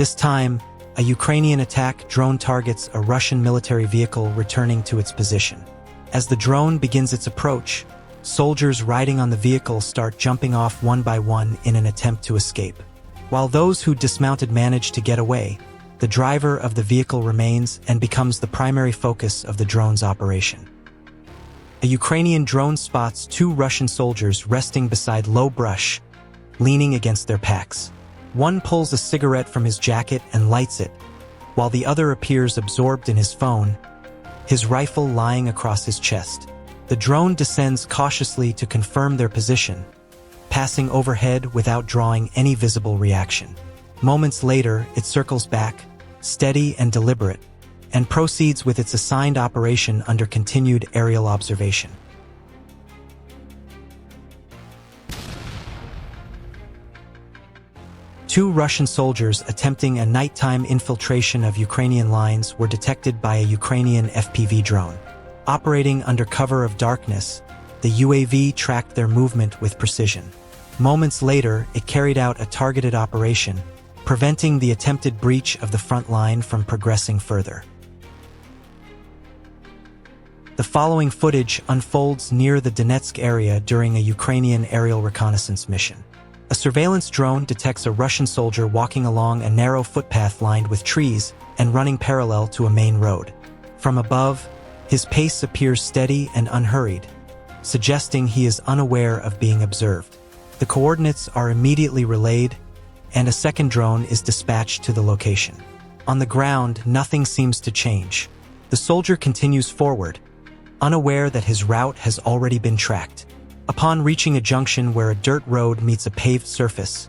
This time, a Ukrainian attack drone targets a Russian military vehicle returning to its position. As the drone begins its approach, soldiers riding on the vehicle start jumping off one by one in an attempt to escape. While those who dismounted manage to get away, the driver of the vehicle remains and becomes the primary focus of the drone's operation. A Ukrainian drone spots two Russian soldiers resting beside low brush, leaning against their packs. One pulls a cigarette from his jacket and lights it, while the other appears absorbed in his phone, his rifle lying across his chest. The drone descends cautiously to confirm their position, passing overhead without drawing any visible reaction. Moments later, it circles back, steady and deliberate, and proceeds with its assigned operation under continued aerial observation. Two Russian soldiers attempting a nighttime infiltration of Ukrainian lines were detected by a Ukrainian FPV drone. Operating under cover of darkness, the UAV tracked their movement with precision. Moments later, it carried out a targeted operation, preventing the attempted breach of the front line from progressing further. The following footage unfolds near the Donetsk area during a Ukrainian aerial reconnaissance mission. A surveillance drone detects a Russian soldier walking along a narrow footpath lined with trees and running parallel to a main road. From above, his pace appears steady and unhurried, suggesting he is unaware of being observed. The coordinates are immediately relayed, and a second drone is dispatched to the location. On the ground, nothing seems to change. The soldier continues forward, unaware that his route has already been tracked. Upon reaching a junction where a dirt road meets a paved surface,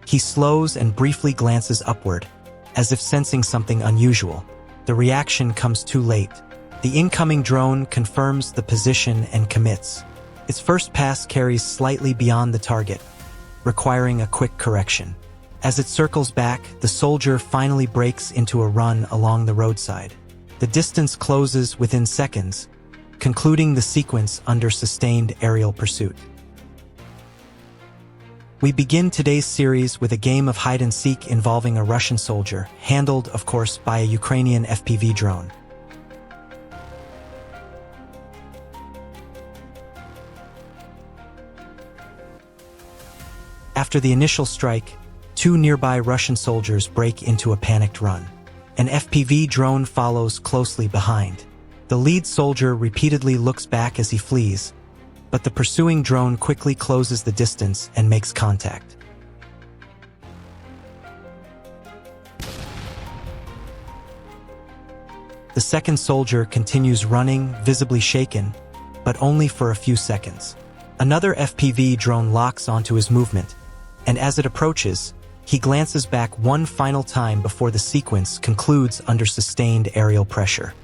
he slows and briefly glances upward, as if sensing something unusual. The reaction comes too late. The incoming drone confirms the position and commits. Its first pass carries slightly beyond the target, requiring a quick correction. As it circles back, the soldier finally breaks into a run along the roadside. The distance closes within seconds, concluding the sequence under sustained aerial pursuit. We begin today's series with a game of hide-and-seek involving a Russian soldier, handled, of course, by a Ukrainian FPV drone. After the initial strike, two nearby Russian soldiers break into a panicked run. An FPV drone follows closely behind. The lead soldier repeatedly looks back as he flees, but the pursuing drone quickly closes the distance and makes contact. The second soldier continues running, visibly shaken, but only for a few seconds. Another FPV drone locks onto his movement, and as it approaches, he glances back one final time before the sequence concludes under sustained aerial pressure.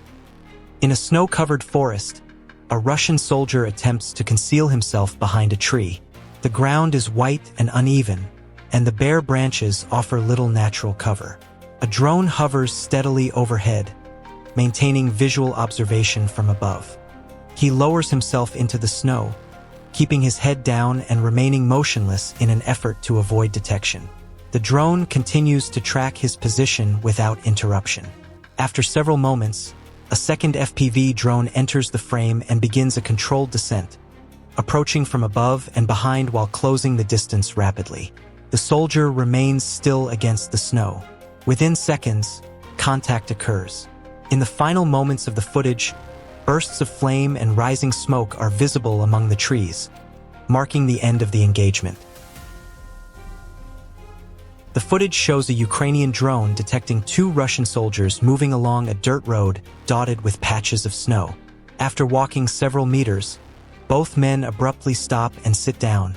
In a snow-covered forest, a Russian soldier attempts to conceal himself behind a tree. The ground is white and uneven, and the bare branches offer little natural cover. A drone hovers steadily overhead, maintaining visual observation from above. He lowers himself into the snow, keeping his head down and remaining motionless in an effort to avoid detection. The drone continues to track his position without interruption. After several moments, a second FPV drone enters the frame and begins a controlled descent, approaching from above and behind while closing the distance rapidly. The soldier remains still against the snow. Within seconds, contact occurs. In the final moments of the footage, bursts of flame and rising smoke are visible among the trees, marking the end of the engagement. The footage shows a Ukrainian drone detecting two Russian soldiers moving along a dirt road dotted with patches of snow. After walking several meters, both men abruptly stop and sit down,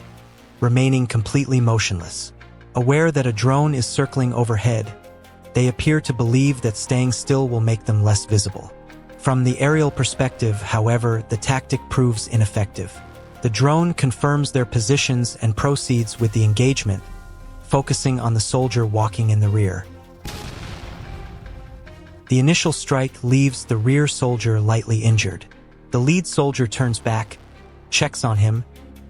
remaining completely motionless. Aware that a drone is circling overhead, they appear to believe that staying still will make them less visible. From the aerial perspective, however, the tactic proves ineffective. The drone confirms their positions and proceeds with the engagement, focusing on the soldier walking in the rear. The initial strike leaves the rear soldier lightly injured. The lead soldier turns back, checks on him,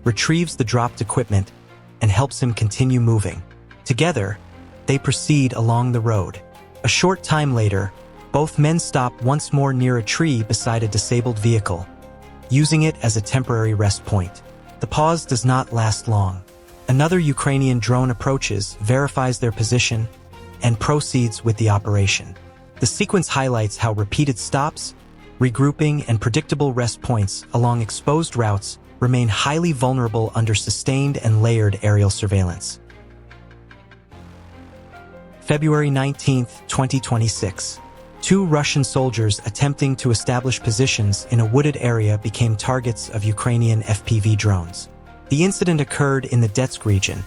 retrieves the dropped equipment, and helps him continue moving. Together, they proceed along the road. A short time later, both men stop once more near a tree beside a disabled vehicle, using it as a temporary rest point. The pause does not last long. Another Ukrainian drone approaches, verifies their position, and proceeds with the operation. The sequence highlights how repeated stops, regrouping, and predictable rest points along exposed routes remain highly vulnerable under sustained and layered aerial surveillance. February 19, 2026. Two Russian soldiers attempting to establish positions in a wooded area became targets of Ukrainian FPV drones. The incident occurred in the Donetsk region,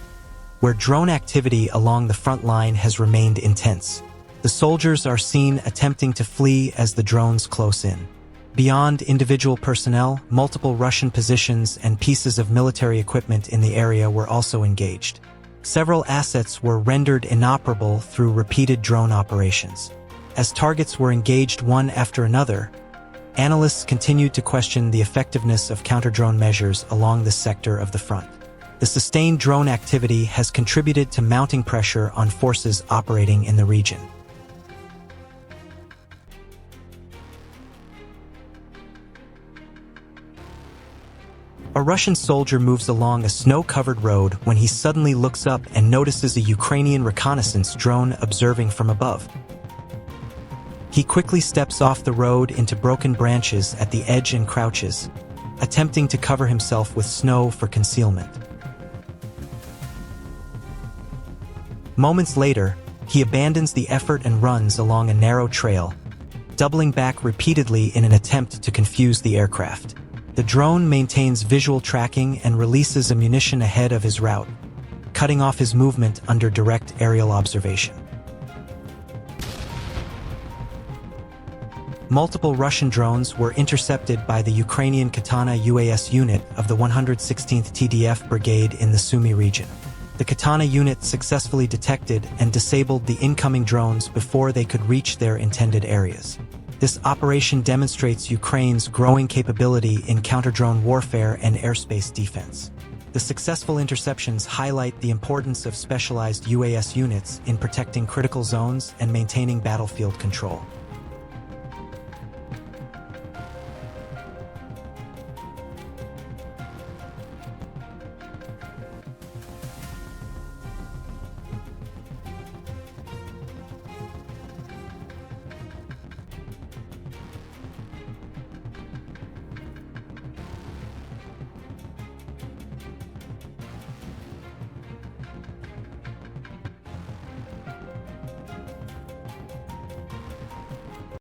where drone activity along the front line has remained intense. The soldiers are seen attempting to flee as the drones close in. Beyond individual personnel, multiple Russian positions and pieces of military equipment in the area were also engaged. Several assets were rendered inoperable through repeated drone operations. As targets were engaged one after another, analysts continued to question the effectiveness of counter-drone measures along this sector of the front. The sustained drone activity has contributed to mounting pressure on forces operating in the region. A Russian soldier moves along a snow-covered road when he suddenly looks up and notices a Ukrainian reconnaissance drone observing from above. He quickly steps off the road into broken branches at the edge and crouches, attempting to cover himself with snow for concealment. Moments later, he abandons the effort and runs along a narrow trail, doubling back repeatedly in an attempt to confuse the aircraft. The drone maintains visual tracking and releases ammunition ahead of his route, cutting off his movement under direct aerial observation. Multiple Russian drones were intercepted by the Ukrainian Katana UAS unit of the 116th TDF Brigade in the Sumy region. The Katana unit successfully detected and disabled the incoming drones before they could reach their intended areas. This operation demonstrates Ukraine's growing capability in counter-drone warfare and airspace defense. The successful interceptions highlight the importance of specialized UAS units in protecting critical zones and maintaining battlefield control.